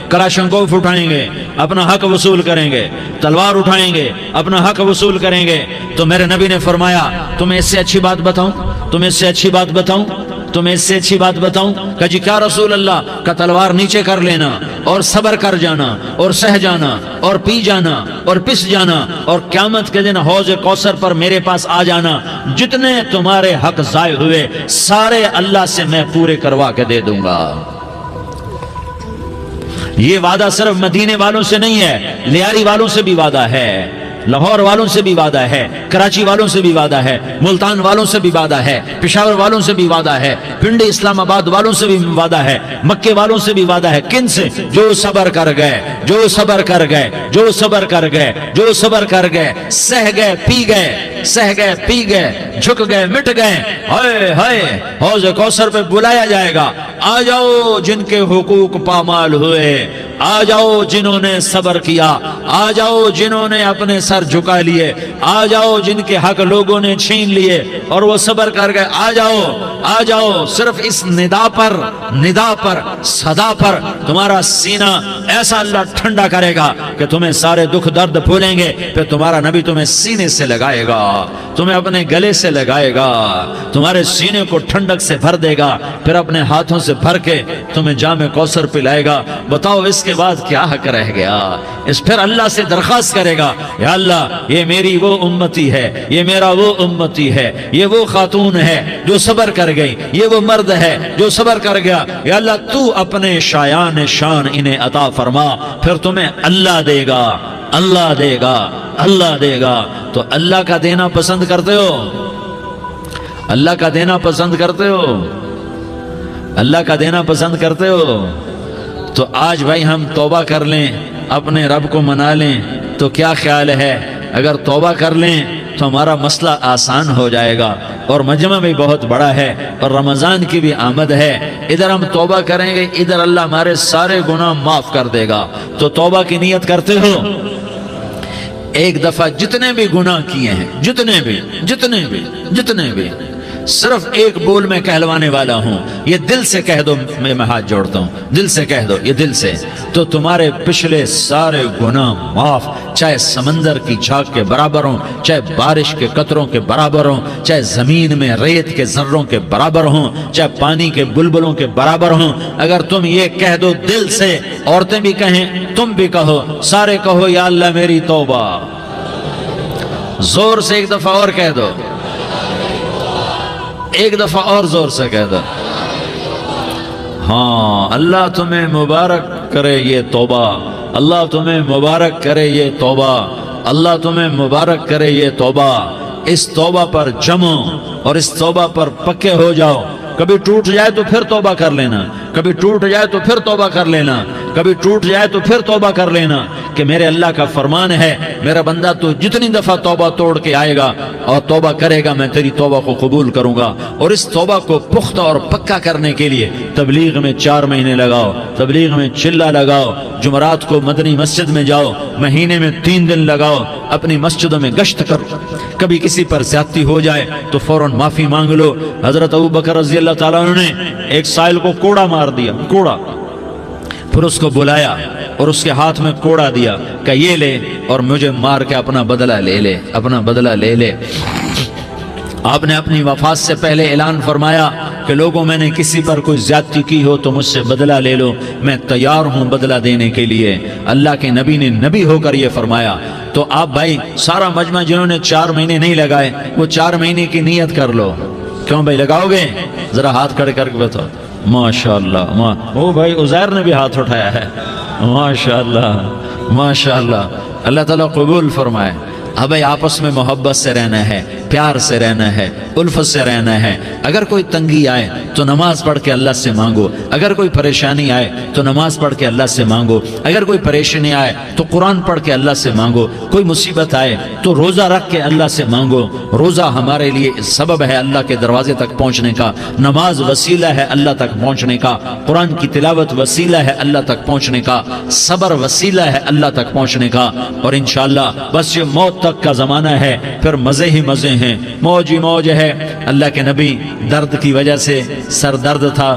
کراشنکوف اٹھائیں گے، اپنا حق وصول کریں گے، تلوار اٹھائیں گے، اپنا حق وصول کریں گے۔ تو میرے نبی نے فرمایا تمہیں اس سے اچھی بات بتاؤں، تمہیں اس سے اچھی بات بتاؤں، تمہیں اس سے اچھی بات بتاؤں؟ کہا جی کیا رسول اللہ؟ کا تلوار نیچے کر لینا، اور صبر کر جانا، اور سہ جانا، اور پی جانا، اور پس جانا، اور قیامت کے دن حوض کوثر پر میرے پاس آ جانا، جتنے تمہارے حق ضائع ہوئے سارے اللہ سے میں پورے کروا کے دے دوں گا۔ یہ وعدہ صرف مدینے والوں سے نہیں ہے، لیاری والوں سے بھی وعدہ ہے، لاہور والوں سے بھی وعدہ ہے، کراچی والوں سے بھی وعدہ ہے، ملتان والوں سے بھی وعدہ ہے، پشاور والوں سے بھی وعدہ ہے، پنڈی اسلام آباد والوں سے بھی وعدہ ہے، مکے والوں سے بھی وعدہ ہے۔ کن سے؟ جو صبر کر گئے، جو صبر کر گئے، جو صبر کر گئے، جو صبر کر گئے، سہ گئے، پی گئے، سہ گئے، پی گئے، جھک گئے، مٹ گئے، ہائے ہائے حوض کوثر پہ بلایا جائے گا، آ جاؤ جن کے حقوق پامال ہوئے، آ جاؤ جنہوں نے صبر کیا، آ جاؤ جنہوں نے اپنے سر جھکا لیے، آ جاؤ جن کے حق لوگوں نے چھین لیے اور وہ صبر کر گئے، آ جاؤ، آ جاؤ۔ صرف اس ندا پر صدا پر تمہارا سینہ ایسا اللہ ٹھنڈا کرے گا کہ تمہیں سارے دکھ درد بھولیں گے، پھر تمہارا نبی تمہیں سینے سے لگائے گا، تمہیں اپنے گلے سے لگائے گا، تمہارے سینے کو ٹھنڈک سے بھر دے گا، پھر اپنے ہاتھوں سے بھر کے تمہیں جام کوثر پلائے گا۔ بتاؤ اس کے بعد کیا حق رہ گیا؟ اس پھر اللہ سے درخواست کرے گا، یا اللہ یہ میری وہ امتی ہے، یہ میرا وہ امتی ہے، یہ وہ خاتون ہے جو صبر کر گئی، یہ وہ مرد ہے جو صبر کر گیا، یا اللہ تو اپنے شایان شان انہیں عطا فرما، پھر تمہیں اللہ دے گا، اللہ دے گا، اللہ دے گا۔ تو اللہ کا دینا پسند کرتے ہو؟ اللہ کا دینا پسند کرتے ہو؟ اللہ کا دینا پسند کرتے ہو؟ تو آج بھائی ہم توبہ کر لیں، اپنے رب کو منا لیں، تو کیا خیال ہے اگر توبہ کر لیں تو ہمارا مسئلہ آسان ہو جائے گا، اور مجمع بھی بہت بڑا ہے اور رمضان کی بھی آمد ہے، ادھر ہم توبہ کریں گے، ادھر اللہ ہمارے سارے گناہ معاف کر دے گا۔ تو توبہ کی نیت کرتے ہو؟ ایک دفعہ جتنے بھی گناہ کیے ہیں، جتنے بھی صرف ایک بول میں کہلوانے والا ہوں، یہ دل سے کہہ دو، میں ہاتھ جوڑتا ہوں، دل سے کہہ دو، یہ دل سے، تو تمہارے پچھلے سارے گناہ معاف، چاہے سمندر کی جھاگ کے برابر ہوں، چاہے بارش کے قطروں کے برابر ہوں، چاہے زمین میں ریت کے ذروں کے برابر ہوں، چاہے پانی کے بلبلوں کے برابر ہوں۔ اگر تم یہ کہہ دو دل سے، عورتیں بھی کہیں، تم بھی کہو، سارے کہو یا اللہ میری توبہ، زور سے ایک دفعہ اور کہہ دو، ایک دفعہ اور زور سے کہہ دو۔ ہاں، اللہ تمہیں مبارک کرے یہ توبہ، اللہ تمہیں مبارک کرے یہ توبہ، اللہ تمہیں مبارک کرے یہ توبہ۔ اس توبہ پر جمو اور اس توبہ پر پکے ہو جاؤ۔ کبھی ٹوٹ جائے تو پھر توبہ کر لینا، کبھی ٹوٹ جائے تو پھر توبہ کر لینا، کبھی ٹوٹ جائے تو پھر توبہ کر لینا، کہ میرے اللہ کا فرمان ہے، میرا بندہ تو جتنی دفعہ توبہ توڑ کے آئے گا اور توبہ کرے گا، میں تیری توبہ کو قبول کروں گا۔ اور اس توبہ کو پختہ اور پکا کرنے کے لیے تبلیغ میں 4 مہینے لگاؤ، تبلیغ میں چلہ لگاؤ، جمعرات کو مدنی مسجد میں جاؤ، مہینے میں 3 دن لگاؤ، اپنی مسجدوں میں گشت کرو، کبھی کسی پر زیادتی ہو جائے تو فوراً معافی مانگ لو۔ حضرت ابوبکر رضی اللہ تعالیٰ عنہ نے ایک سائل کو کوڑا مار دیا، کوڑا، پھر اس کو بلایا اور اس کے ہاتھ میں کوڑا دیا کہ یہ لے اور مجھے مار کے اپنا بدلہ لے لے، اپنا بدلہ لے لے۔ آپ نے اپنی وفات سے پہلے اعلان فرمایا کہ لوگوں میں نے کسی پر کوئی زیادتی کی ہو تو مجھ سے بدلہ لے لو، میں تیار ہوں بدلہ دینے کے لیے۔ اللہ کے نبی نے نبی ہو کر یہ فرمایا۔ تو آپ بھائی سارا مجمع جنہوں نے 4 مہینے نہیں لگائے، وہ 4 مہینے کی نیت کر لو۔ کیوں بھائی لگاؤ گے؟ ذرا ہاتھ کھڑے کر کے بتاؤ۔ ماشاءاللہ، وہ بھائی عزیر نے بھی ہاتھ اٹھایا ہے، ماشاءاللہ ماشاءاللہ، اللہ تعالیٰ قبول فرمائے۔ اب بھائی آپس میں محبت سے رہنا ہے، پیار سے رہنا ہے، الفت سے رہنا ہے۔ اگر کوئی تنگی آئے تو نماز پڑھ کے اللہ سے مانگو، اگر کوئی پریشانی آئے تو نماز پڑھ کے اللہ سے مانگو، اگر کوئی پریشانی آئے تو قرآن پڑھ کے اللہ سے مانگو، کوئی مصیبت آئے تو روزہ رکھ کے اللہ سے مانگو۔ روزہ ہمارے لیے سبب ہے اللہ کے دروازے تک پہنچنے کا، نماز وسیلہ ہے اللہ تک پہنچنے کا، قرآن کی تلاوت وسیلہ ہے اللہ تک پہنچنے کا، صبر وسیلہ ہے اللہ تک پہنچنے کا۔ اور انشاءاللہ بس یہ موت تک کا زمانہ ہے، پھر مزے ہی مزے ہیں، موج ہی موج ہے۔ اللہ کے نبی درد کی وجہ سے سر درد تھا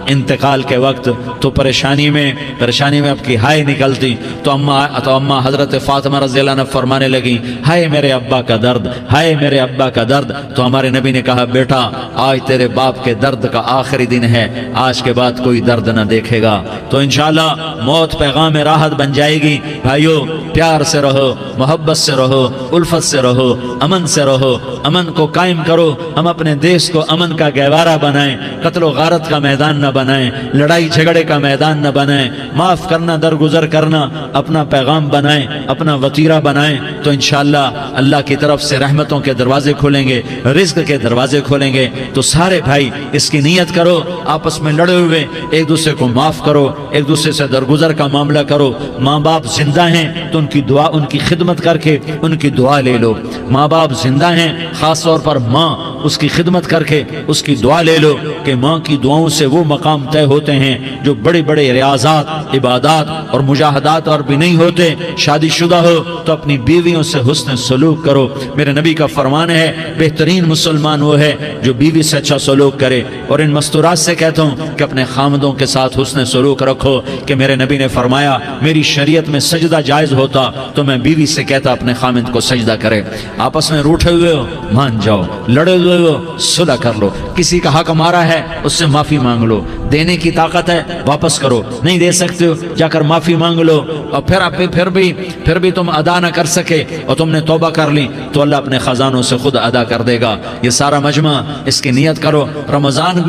انتقال کے وقت، تو پریشانی میں اب کی ہائے نکلتی، تو اماں حضرت فاطمہ رضی اللہ عنہ فرمانے لگی، ہائے میرے ابا کا درد، ہائے میرے ابا کا درد۔ تو ہمارے نبی نے کہا، بیٹا آج تیرے باپ کے درد کا آخری دن ہے، آج کے بعد کوئی درد نہ دیکھے گا۔ تو انشاءاللہ موت پیغام راحت بن جائے گی۔ بھائیو پیار سے رہو، محبت سے رہو، الفت سے رہو، امن سے رہو، امن کو قائم کرو۔ ہم اپنے دیش کو امن کا گہوارہ بنائیں، قتل و غارت کا میدان نہ بنائیں، لڑائی جھگڑے کا میدان نہ بنائیں، معاف کرنا درگزر کرنا اپنا پیغام بنائیں، اپنا وطیرہ بنائیں۔ تو انشاءاللہ اللہ کی طرف سے رحمتوں کے دروازے کھولیں گے، رزق کے دروازے کھولیں گے۔ تو سارے بھائی اس کی نیت کرو، آپس میں لڑے ہوئے ایک دوسرے کو معاف کرو، ایک دوسرے سے درگزر کا معاملہ کرو۔ ماں باپ زندہ ہیں تو ان کی دعا، ان کی خدمت کر کے ان کی دعا لے لو۔ ماں باپ زندہ ہیں، خاص طور پر ماں، اس کی خدمت کر کے اس کی دعا لے لو، کہ ماں کی دعاؤں سے وہ مقام طے ہوتے ہیں جو بڑے بڑے ریاضات، عبادات اور مجاہدات اور بھی نہیں ہوتے۔ شادی شدہ ہو تو اپنی بیویوں سے حسن سلوک کرو۔ میرے نبی کا فرمان ہے، بہترین مسلمان وہ ہے جو بیوی سے اچھا سلوک کرے۔ اور ان مستورات سے کہتا ہوں کہ اپنے خامدوں کے ساتھ حسن سلوک رکھو، کہ میرے نبی نے فرمایا میری شریعت میں سجدہ جائز ہوتا تو میں بیوی سے کہتا اپنے خامد کو سجدہ کرے۔ آپس میں روٹھے ہوئے ہو مان جاؤ، لڑے ہوئے ہو صلح کر لو، کسی کا حق مارا ہے اس سے معافی مانگ لو، دینے کی طاقت ہے واپس کرو، نہیں دے سکتے ہو جا کر معافی مانگ لو۔ اور پھر بھی تم ادا نہ کر سکے اور تم نے توبہ کر لی تو اللہ اپنے خزانوں سے خود ادا کر دے گا۔ یہ سارا مجمع اس کی نیت کرو۔ رمضان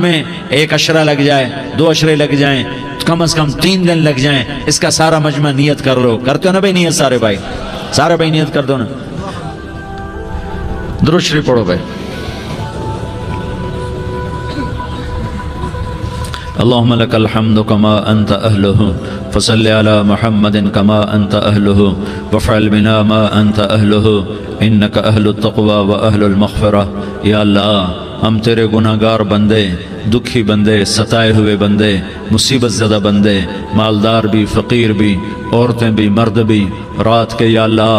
میں 1 عشرہ لگ جائے، 2 عشرے لگ جائیں، کم از کم 3 دن لگ جائیں، اس کا سارا مجمع نیت کر لو۔ کرتے ہو نا بھائی نیت؟ سارے بھائی نیت کر دو نا۔ درود شریف پڑھو بھائی۔ اللهم لك الحمد كما أنت أهله فصل على محمد كما أنت أهله وافعل بنا ما أنت أهله إنك أهل التقوى وأهل المغفرة. یا اللہ ہم تیرے گناہگار بندے، دکھی بندے، ستائے ہوئے بندے، مصیبت زدہ بندے، مالدار بھی، فقیر بھی، عورتیں بھی، مرد بھی، رات کے یا اللہ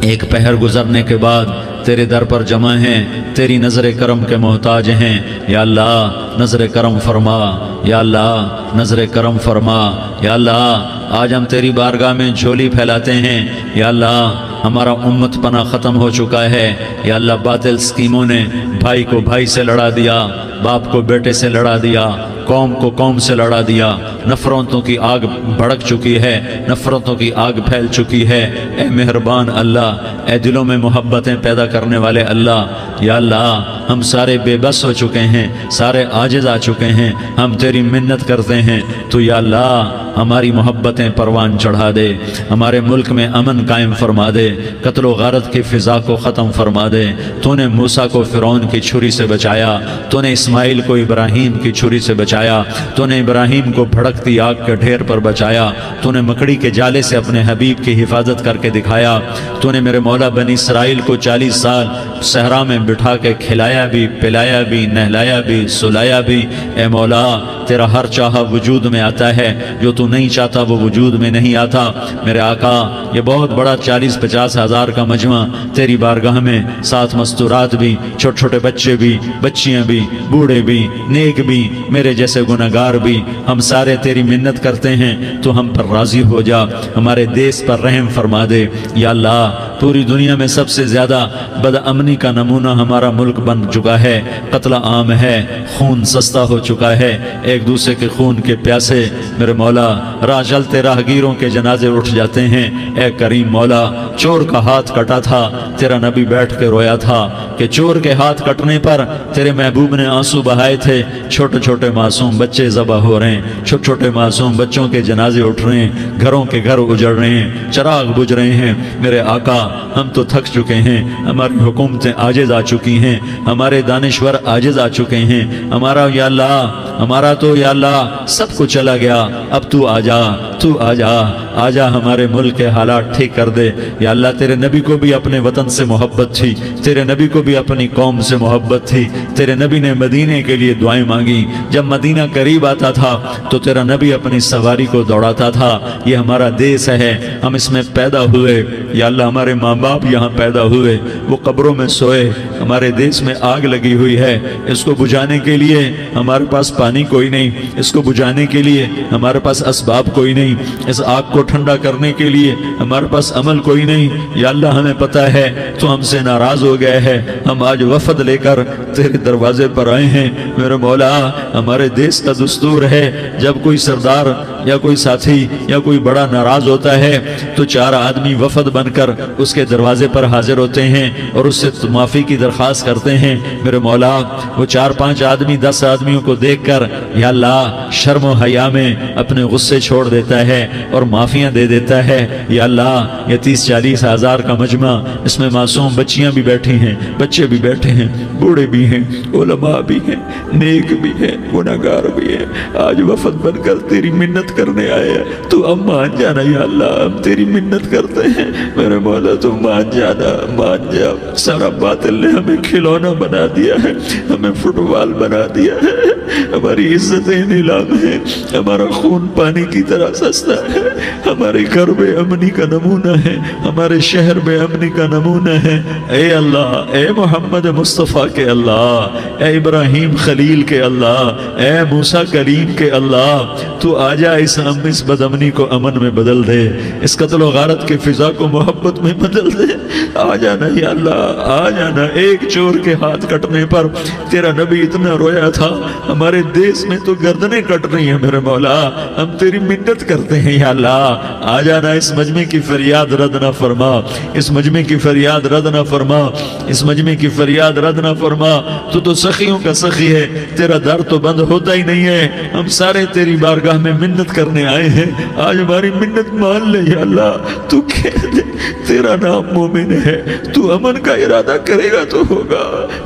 ایک پہر گزرنے کے بعد تیرے در پر جمع ہیں، تیری نظر کرم کے محتاج ہیں. یا اللہ نظر کرم فرما، یا اللہ نظر کرم فرما. یا اللہ آج ہم تیری بارگاہ میں جھولی پھیلاتے ہیں. یا اللہ ہمارا امت پناہ ختم ہو چکا ہے. یا اللہ باطل سکیموں نے بھائی کو بھائی سے لڑا دیا، باپ کو بیٹے سے لڑا دیا، قوم کو قوم سے لڑا دیا. نفرتوں کی آگ بھڑک چکی ہے، نفرتوں کی آگ پھیل چکی ہے. اے مہربان اللہ، اے دلوں میں محبتیں پیدا کرنے والے اللہ. یا اللہ ہم سارے بے بس ہو چکے ہیں، سارے عاجز آ چکے ہیں، ہم تیری منت کرتے ہیں. تو یا اللہ ہماری محبتیں پروان چڑھا دے، ہمارے ملک میں امن قائم فرما دے، قتل و غارت کی فضا کو ختم فرما دے. تو نے موسیٰ کو فرعون کی چھری سے بچایا، تو نے اسماعیل کو ابراہیم کی چھری سے بچایا، تو نے ابراہیم کو بھڑکتی آگ کے ڈھیر پر بچایا، تو نے مکڑی کے جالے سے اپنے حبیب کی حفاظت کر کے دکھایا. تو نے میرے مولا بنی اسرائیل کو 40 سال صحرا میں بٹھا کے کھلایا بھی، پلایا بھی، نہلایا بھی، سلایا بھی. اے مولا تیرا ہر چاہا وجود میں آتا ہے، جو تو نہیں چاہتا وہ وجود میں نہیں آتا. میرے آقا یہ بہت بڑا 40-50 ہزار کا مجمع تیری بارگاہ میں، ساتھ مستورات بھی، چھوٹے چھوٹے بچے بھی، بچیاں بھی، بوڑھے بھی، نیک بھی، میرے جیسے گناہگار بھی، ہم سارے تیری منت کرتے ہیں تو ہم پر راضی ہو جا، ہمارے دیس پر رحم فرما دے. یا اللہ پوری دنیا میں سب سے زیادہ بد امنی کا نمونہ ہمارا ملک بن چکا ہے، قتل عام ہے، خون سستا ہو چکا ہے، ایک دوسرے کے خون کے پیاسے. میرے مولا راہ چلتے راہگیروں کے جنازے اٹھ جاتے ہیں. اے کریم مولا چور کا ہاتھ کٹا تھا، تیرا نبی بیٹھ کے رویا تھا کہ چور کے ہاتھ کٹنے پر تیرے محبوب نے آنسو بہائے تھے. چھوٹے چھوٹے معصوم بچے ذبح ہو رہے ہیں، چھوٹے چھوٹے معصوم بچوں کے جنازے اٹھ رہے ہیں، گھروں کے گھر اجڑ رہے ہیں، چراغ بجھ رہے ہیں. میرے آقا ہم تو تھک چکے ہیں، ہماری حکومتیں عاجز آ چکی ہیں، ہمارے دانشور عاجز آ چکے ہیں. ہمارا یا اللہ ہمارا تو یا اللہ سب کچھ چلا گیا. اب تو آ جا، تو آ جا، آ جا ہمارے ملک کے حالات ٹھیک کر دے. یا اللہ تیرے نبی کو بھی اپنے وطن سے محبت تھی، تیرے نبی کو بھی اپنی قوم سے محبت تھی. تیرے نبی نے مدینے کے لیے دعائیں مانگی. جب مدینہ قریب آتا تھا تو تیرا نبی اپنی سواری کو دوڑاتا تھا. یہ ہمارا دیس ہے، ہم اس میں پیدا ہوئے. یا اللہ ہمارے ماں باپ یہاں پیدا ہوئے، وہ قبروں میں سوئے. ہمارے دیس میں آگ لگی ہوئی ہے، اس کو بجھانے کے لیے ہمارے پاس پانی کوئی نہیں، اس کو بجھانے کے لیے ہمارے پاس اسباب کوئی نہیں، اس آگ کو ٹھنڈا کرنے کے لیے ہمارے پاس عمل کوئی نہیں. یا اللہ ہمیں پتہ ہے تو ہم سے ناراض ہو گئے ہیں، ہم آج وفد لے کر تیرے دروازے پر آئے ہیں. میرے مولا ہمارے دیس کا دستور ہے جب کوئی سردار یا کوئی ساتھی یا کوئی بڑا ناراض ہوتا ہے تو 4 آدمی وفد بن کر اس کے دروازے پر حاضر ہوتے ہیں اور اس سے معافی کی درخواست کرتے ہیں. میرے مولا وہ 4-5 آدمی 10 آدمیوں کو دیکھ کر یا اللہ شرم و حیا میں اپنے غصے چھوڑ دیتا ہے اور معافیاں دے دیتا ہے. یا اللہ یہ 30-40 ہزار کا مجمع، اس میں معصوم بچیاں بھی بیٹھی ہیں، بچے بھی بیٹھے ہیں، بوڑھے بھی ہیں، علماء بھی ہیں، نیک بھی ہیں، گناہگار بھی ہیں. آج وفد بن کر تیری منت کرنے آئے ہیں، تو اب مان جانا. یا اللہ ہم تیری منت کرتے ہیں، میرے مولا تو مان جانا، مان جا. سارا باطل نے ہمیں کھلونا بنا دیا ہے، ہمیں فٹ بال بنا دیا ہے، ہماری عزتیں نیلام ہیں، ہمارا خون پانی کی طرح سستا ہے، ہمارے گھر بے امنی کا نمونہ ہے، ہمارے شہر بے امنی کا نمونہ ہے. اے اللہ، اے محمد مصطفیٰ کے اللہ، اے ابراہیم خلیل کے اللہ، اے موسیٰ کریم کے اللہ، تو آجا اس بد امنی کو امن میں بدل دے، اس قتل و غارت کے فضا کو محبت میں بدل دے. آ جانا یا اللہ، آ جانا. ایک چور کے ہاتھ کٹنے پر تیرا نبی اتنا رویا تھا، ہمارے دیس میں تو گردنیں کٹ رہی ہیں. میرے مولا ہم تیری منت کرتے ہیں. یا اللہ آ جانا، اس مجمع کی فریاد رد نہ فرما، اس مجمع کی فریاد رد نہ فرما، اس مجمع کی فریاد رد نہ فرما. تو سخیوں کا سخی ہے، تیرا در تو بند ہوتا ہی نہیں ہے. ہم سارے تیری بارگاہ میں منت کرنے آئے ہیں، آج ہماری منت مان لے یا اللہ۔ تو کہہ دے تیرا نام مومن ہے، تو امن کا ارادہ کرے گا تو ہوگا،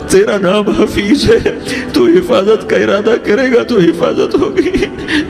تیرا نام حفیظ ہے، تو حفاظت کا ارادہ کرے گا تو حفاظت ہوگی،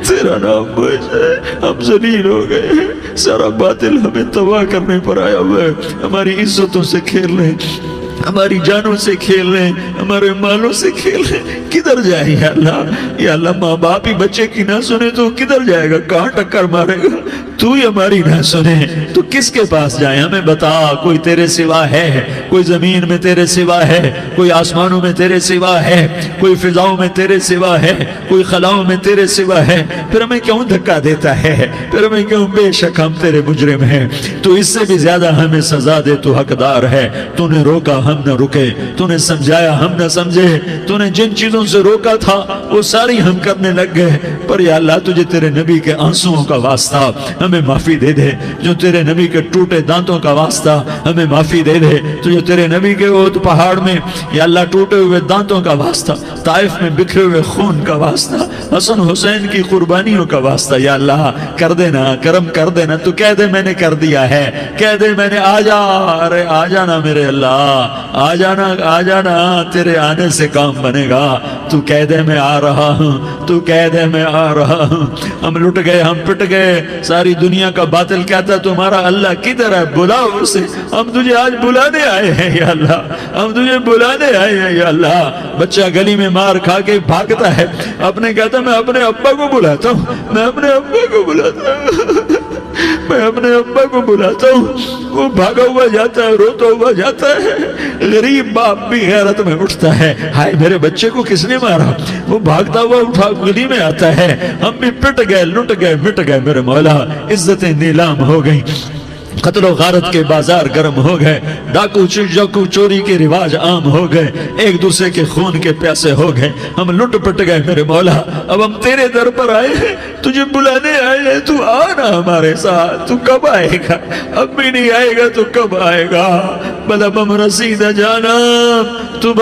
تیرا نام معز ہے۔ ہم ذلیل ہو گئے ہیں، سارا باطل ہمیں تباہ کرنے پر آیا ہوا ہے، ہماری عزتوں سے کھیل رہے ہیں، ہماری جانوں سے کھیل رہے ہیں، ہمارے مالوں سے کھیل رہے ہیں۔ کدھر جائے یا اللہ؟ یا اللہ ماں باپ ہی بچے کی نہ سنے تو کدھر جائے گا؟ کہاں ٹکر مارے گا؟ تو ہی ہماری نہ سنے تو کس کے پاس جائیں؟ ہمیں بتا، کوئی تیرے سوا ہے؟ کوئی زمین میں تیرے سوا ہے؟ کوئی آسمانوں میں تیرے سوا ہے؟ کوئی فضاؤں میں تیرے سوا ہے؟ کوئی خلاؤں میں تیرے سوا ہے؟ پھر ہمیں کیوں دھکا دیتا ہے؟ پھر ہمیں کیوں؟ بے شک ہم تیرے مجرم ہیں، تو اس سے بھی زیادہ ہمیں سزا دے، تو حقدار ہے۔ تو نے روکا ہم نہ رکے، تو نے سمجھایا ہم نہ سمجھے، تو نے جن چیزوں سے روکا تھا وہ ساری ہم کرنے لگ گئے، پر یا اللہ تجھے تیرے نبی کے آنسوؤں کا واسطہ ہمیں معافی دے دے، جو تیرے نبی کے ٹوٹے دانتوں کا واسطہ ہمیں معافی دے دے، تجھے تیرے نبی کے احد پہاڑ میں یا اللہ ٹوٹے ہوئے دانتوں کا واسطہ، طائف میں بکھرے ہوئے خون کا واسطہ، حسن حسین کی قربانیوں کا واسطہ یا اللہ کر دینا، کرم کر دینا۔ تو کہہ دے میں نے کر دیا ہے، کہہ دے میں نے، آ جا، ارے آ جانا میرے اللہ، آ جانا، آ جانا، تیرے آنے سے کام بنے گا۔ تو کہہ دے میں آ رہا ہوں، تو کہہ دے میں آ رہا ہوں۔ ہم لٹ گئے، ہم پٹ گئے، ساری دنیا کا باطل کہتا ہے تمہارا اللہ کدھر ہے؟ بلاؤ اسے، ہم تجھے آج بلانے آئے ہیں یا اللہ، ہم تجھے بلانے آئے ہیں یا اللہ۔ بچہ گلی میں مار کھا کے بھاگتا ہے، اپنے کہتا میں اپنے ابا کو بلاتا ہوں، میں اپنے ابا کو بلاتا ہوں، میں اپنے ابا کو بلاتا ہوں، وہ بھاگا ہوا جاتا ہے، روتا ہوا جاتا ہے۔ غریب باپ بھی غیرت میں اٹھتا ہے، ہائے میرے بچے کو کس نے مارا؟ وہ بھاگتا ہوا اٹھا گلی میں آتا ہے۔ ہم بھی پٹ گئے، لٹ گئے، مٹ گئے میرے مولا، عزتیں نیلام ہو گئی، قتل و غارت کے بازار گرم ہو گئے، ڈاکو چوری کے رواج عام ہو گئے، ایک دوسرے کے خون کے پیاسے ہو گئے، ہم لٹ پٹ گئے میرے مولا۔ اب ہم تیرے در پر آئے ہیں، تجھے بلانے آئے ہیں، تو آنا ہمارے ساتھ۔ تو کب آئے گا؟ اب بھی نہیں آئے گا تو کب آئے گا؟ بلبم رسید جانم، تو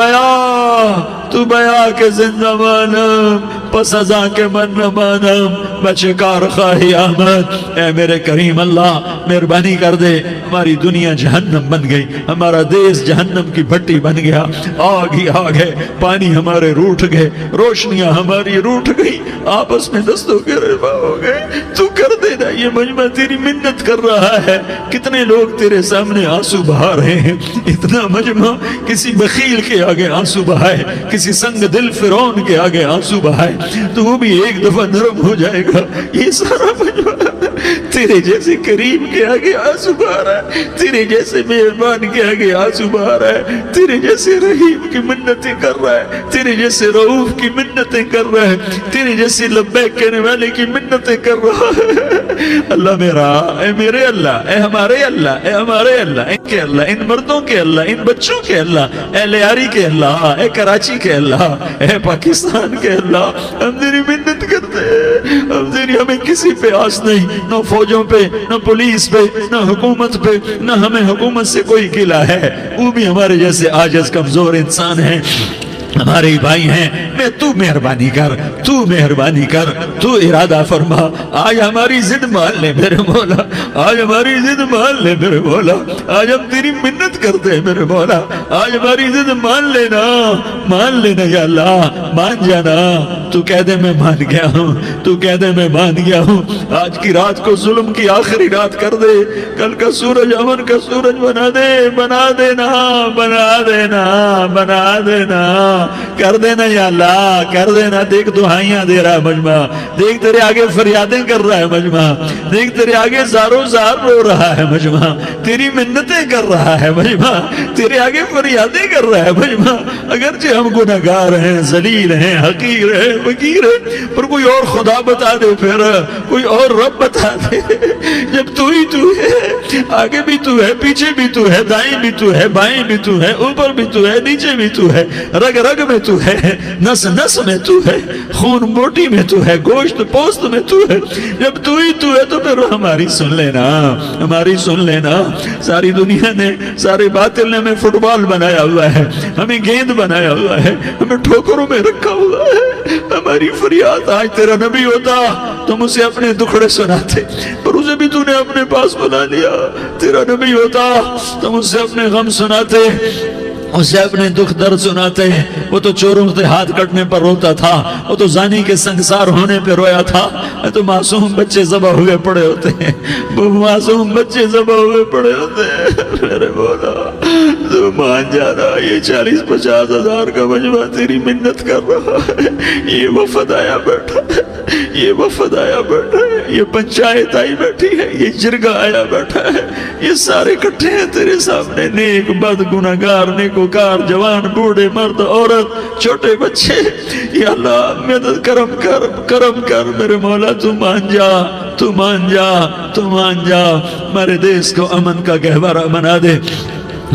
بیا کے زندہ مانم، پس ازاں کے من نہ مانم، بچکار خواہی آمد۔ اے میرے کریم اللہ مہربانی کر دے، ہماری دنیا جہنم بن گئی، ہمارا دیس جہنم کی بھٹی بن گیا، آگ ہی آگ ہے، پانی ہمارے روٹھ گئے، روشنیاں ہماری روٹھ گئی، آپس میں دستوں کے رفا ہو گئے۔ تو کر دینا، یہ مجمع تیری منت کر رہا ہے۔ کتنے لوگ تیرے سامنے آنسو بہا رہے ہیں، اتنا مجمع کسی بخیل کے آگے آنسو بہائے، کسی سنگ دل فرعون کے آگے آنسو بہائے تو وہ بھی ایک دفعہ نرم ہو جائے گا۔ یہ سارا مجمع تیرے جیسے کریم کے آگے آنسو بہا رہا ہے، تیرے جیسے مہربان کے آگے آنسو بہا رہا ہے، تیرے جیسے رحیم کی منتیں کر رہا ہے، تیرے جیسے رؤوف کی منتیں کر رہا ہے، تیرے جیسے لبیک کہنے والے کی منتیں کر رہا ہے۔ اللہ میرا، اے میرے اللہ، اے ہمارے اللہ، اے ہمارے اللہ، ان کے اللہ، ان مردوں کے اللہ، ان بچوں کے اللہ، اے لیاری کے اللہ، اے کراچی کے اللہ، اے پاکستان کے اللہ، ہم تیری منت کرتے ہیں، ہمیں کسی پہ آس نہیں، نہ فوجوں پہ، نہ پولیس پہ، نہ حکومت پہ، نہ ہمیں حکومت سے کوئی گلہ ہے، وہ بھی ہمارے جیسے عاجز کمزور انسان ہیں، ہمارے بھائی ہیں۔ میں تو مہربانی کر، تو مہربانی کر، تو ارادہ فرما، آج ہماری ضد مان لے میرے مولا، آج ہماری ضد مان لے میرے مولا، آج ہم تیری منت کرتے ہیں میرے مولا، آج ہماری ضد مان لینا یا اللہ، مان جانا۔ تو کہہ دے میں مان گیا ہوں، تو کہہ دے میں مان گیا ہوں، آج کی رات کو ظلم کی آخری رات کر دے، کل کا سورج امن کا سورج بنا دے، بنا دینا، بنا دینا، بنا دینا، کر دینا یا اللہ، کر دینا۔ دیکھ دعائیاں دے رہا ہے مجمع، دیکھ تیرے آگے فریادیں کر رہا ہے مجمع، دیکھ تیرے آگے زارو زار رو رہا ہے مجمع، تیری منتیں کر رہا ہے مجمع، تیرے آگے فریادیں کر رہا ہے مجمع۔ اگرچہ ہم گناہگار ہیں، ذلیل ہیں، حقیر ہیں، فقیر ہیں، پر کوئی اور خدا بتا دے، پھر کوئی اور رب بتا دے۔ جب تو ہی تو ہے، آگے بھی تو ہے، پیچھے بھی تو ہے، دائیں بھی تو ہے، بائیں بھی تو ہے، اوپر بھی تو ہے، نیچے بھی تو ہے، رگ رگ میں تو ہے، نس نس میں تو ہے، خون بوٹی میں تو ہے، گوشت پوست میں تو ہے۔ جب تو ہی تو ہے تو پھر ہماری سن لینا، ہماری سن لینا۔ ساری دنیا نے، سارے باطل نے ہمیں فٹ بال بنایا ہوا ہے، ہمیں گیند بنایا ہوا ہے، ہمیں ٹھوکروں میں رکھا ہوا ہے۔ ہماری فریاد آج تیرا نبی ہوتا تم اسے اپنے دکھڑے سناتے، پر اسے بھی تو نے اپنے پاس بنا لیا۔ تیرا نبی ہوتا تم اسے اپنے غم سناتے، اسے اپنے دکھ درد سناتے۔ وہ تو چوروں سے ہاتھ کٹنے پر روتا تھا، وہ تو زانی کے سنگسار ہونے پہ رویا تھا، تو معصوم بچے ذبح ہوئے پڑے ہوتے ہیں، وہ معصوم بچے ذبح ہوئے پڑے ہوتے ہیں۔ میرے مولا تو مان جانا، یہ 40-50 ہزار کا مجمع تیری منت کر رہا ہے، یہ وفد آیا بیٹھا ہے، یہ وفد آیا بیٹھا ہے، یہ پنچایت آئی بیٹھی ہے، یہ جرگہ آیا بیٹھا ہے، یہ سارے کٹھے ہیں تیرے سامنے، نیک بد گناہگار نیکوکار، جوان بوڑھے مرد عورت چھوٹے بچے۔ یا اللہ مدد کرم کر، کرم کر میرے مولا، تو مان جا، تو مان جا، تو مان جا۔ ہمارے دیس کو امن کا گہوارہ بنا دے،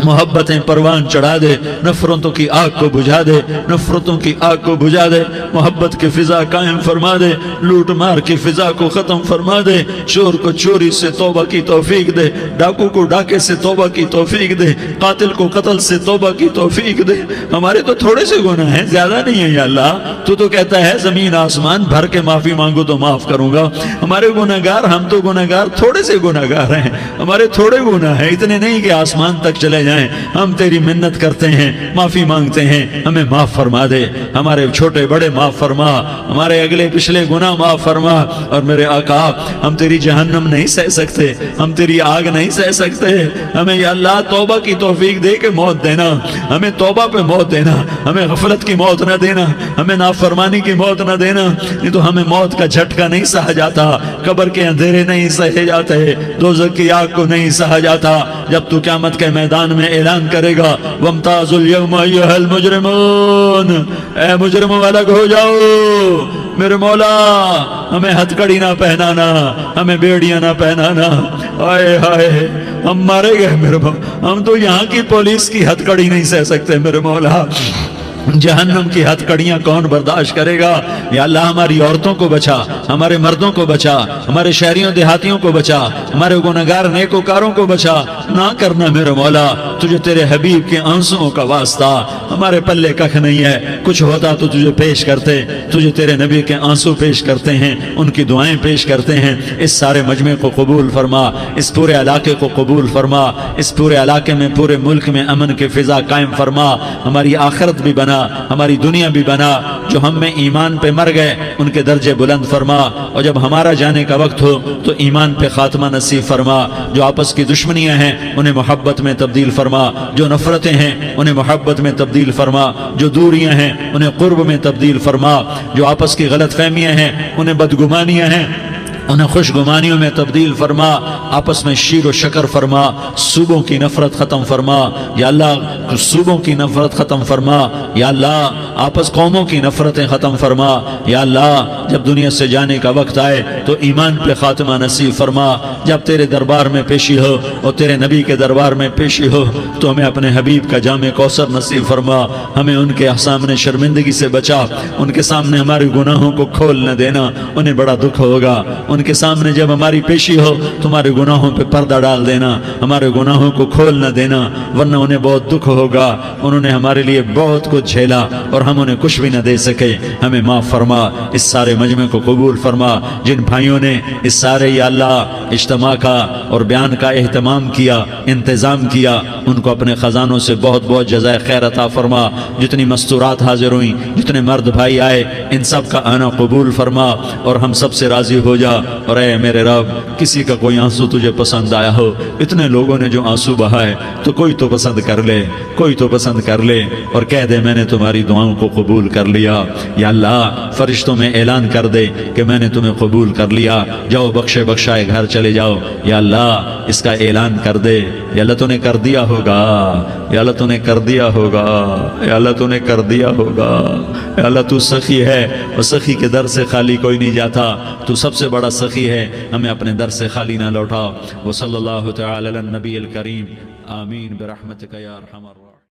محبتیں پروان چڑھا دے، نفرتوں کی آگ کو بجھا دے، نفرتوں کی آگ کو بجھا دے، محبت کی فضا قائم فرما دے، لوٹ مار کی فضا کو ختم فرما دے، چور کو چوری سے توبہ کی توفیق دے، ڈاکو کو ڈاکے سے توبہ کی توفیق دے، قاتل کو قتل سے توبہ کی توفیق دے۔ ہمارے تو تھوڑے سے گناہ ہیں، زیادہ نہیں ہیں یا اللہ، تو کہتا ہے زمین آسمان بھر کے معافی مانگو تو معاف کروں گا۔ ہمارے گناہگار، ہم تو گناہگار تھوڑے سے گناہگار ہیں، ہمارے تھوڑے گناہ ہیں، اتنے نہیں کہ آسمان تک چلے جائیں۔ ہم تیری منت کرتے ہیں، معافی مانگتے ہیں، ہمیں معاف فرما دے، ہمارے چھوٹے بڑے معاف فرما، ہمارے اگلے پچھلے گناہ معاف فرما۔ اور میرے آقا ہم تیری جہنم نہیں سہ سکتے، ہم تیری آگ نہیں سہ سکتے، ہمیں یا اللہ توبہ کی توفیق دے کے موت دینا، ہمیں توبہ پہ موت دینا، ہمیں غفلت کی موت نہ دینا، ہمیں نافرمانی کی موت نہ دینا، نہیں تو ہمیں موت کا جھٹکا نہیں سہا جاتا، قبر کے اندھیرے نہیں سہے جاتے، دوزخ کی آگ کو نہیں سہا جاتا۔ جب تو قیامت کے میدان میں اعلان کرے گا وَامْتَازُوا الْيَوْمَ أَيُّهَا الْمُجْرِمُونَ، اے مجرموں الگ ہو جاؤ، میرے مولا ہمیں ہتھ کڑی نہ پہنانا، ہمیں بیڑیاں نہ پہنانا۔ آئے ہائے ہم مارے گئے میرے مولا، ہم تو یہاں کی پولیس کی ہتھ کڑی نہیں سہ سکتے میرے مولا، جہنم کی ہتھ کڑیاں کون برداشت کرے گا؟ یا اللہ ہماری عورتوں کو بچا، ہمارے مردوں کو بچا، ہمارے شہریوں دیہاتیوں کو بچا، ہمارے گنہگار نیکوکاروں کو بچا۔ نہ کرنا میرے مولا، تجھے تیرے حبیب کے آنسوؤں کا واسطہ، ہمارے پلے ککھ نہیں ہے، کچھ ہوتا تو تجھے پیش کرتے، تجھے تیرے نبی کے آنسو پیش کرتے ہیں، ان کی دعائیں پیش کرتے ہیں۔ اس سارے مجمع کو قبول فرما، اس پورے علاقے کو قبول فرما، اس پورے علاقے میں، پورے ملک میں امن کی فضا قائم فرما، ہماری آخرت بھی بنا، ہماری دنیا بھی بنا۔ جو ہم میں ایمان پہ مر گئے ان کے درجے بلند فرما، اور جب ہمارا جانے کا وقت ہو تو ایمان پہ خاتمہ نصیب فرما۔ جو آپس کی دشمنیاں ہیں انہیں محبت میں تبدیل فرما، جو نفرتیں ہیں انہیں محبت میں تبدیل فرما، جو دوریاں ہیں انہیں قرب میں تبدیل فرما، جو آپس کی غلط فہمیاں ہیں انہیں بدگمانیاں ہیں انہیں خوش گمانیوں میں تبدیل فرما، آپس میں شیر و شکر فرما، صوبوں کی نفرت ختم فرما یا اللہ، صوبوں کی نفرت ختم فرما یا اللہ، آپس قوموں کی نفرتیں ختم فرما یا اللہ۔ جب دنیا سے جانے کا وقت آئے تو ایمان پہ خاتمہ نصیب فرما۔ جب تیرے دربار میں پیشی ہو اور تیرے نبی کے دربار میں پیشی ہو تو ہمیں اپنے حبیب کا جام کوثر نصیب فرما، ہمیں ان کے سامنے شرمندگی سے بچا، ان کے سامنے ہمارے گناہوں کو کھول نہ دینا، انہیں بڑا دکھ ہوگا۔ ان کے سامنے جب ہماری پیشی ہو تمہارے گناہوں پہ پردہ ڈال دینا، ہمارے گناہوں کو کھول نہ دینا، ورنہ انہیں بہت دکھ ہوگا۔ انہوں نے ہمارے لیے بہت کچھ جھیلا اور ہم انہیں کچھ بھی نہ دے سکے، ہمیں معاف فرما۔ اس سارے مجمع کو قبول فرما۔ جن بھائیوں نے اس سارے یا اللہ اجتماع کا اور بیان کا اہتمام کیا، انتظام کیا، ان کو اپنے خزانوں سے بہت بہت جزائے خیر عطا فرما۔ جتنی مستورات حاضر ہوئیں، جتنے مرد بھائی آئے، ان سب کا آنا قبول فرما اور ہم سب سے راضی ہو جا۔ اور اے میرے رب، کسی کا کوئی آنسو تجھے پسند آیا ہو، اتنے لوگوں نے جو آنسو بہائے، تو کوئی تو پسند کر لے، کوئی تو پسند کر لے اور کہہ دے میں نے تمہاری دعاؤں کو قبول کر لیا۔ یا اللہ فرشتوں میں اعلان کر دے کہ میں نے تمہیں قبول کر لیا، جاؤ بخشے بخشائے گھر چلے جاؤ۔ یا اللہ اس کا اعلان کر دے، یا اللہ تو نے کر دیا ہوگا، یا اللہ تو نے کر دیا ہوگا، یا اللہ تو نے کر دیا ہوگا۔ یا اللہ تو سخی ہے اور سخی کے در سے خالی کوئی نہیں جاتا، تو سب سے بڑا سخی ہے، ہمیں اپنے در سے خالی نہ لوٹا۔ وصلی اللہ تعالی علی النبی الکریم، آمین برحمتک یا ارحم الراحمین۔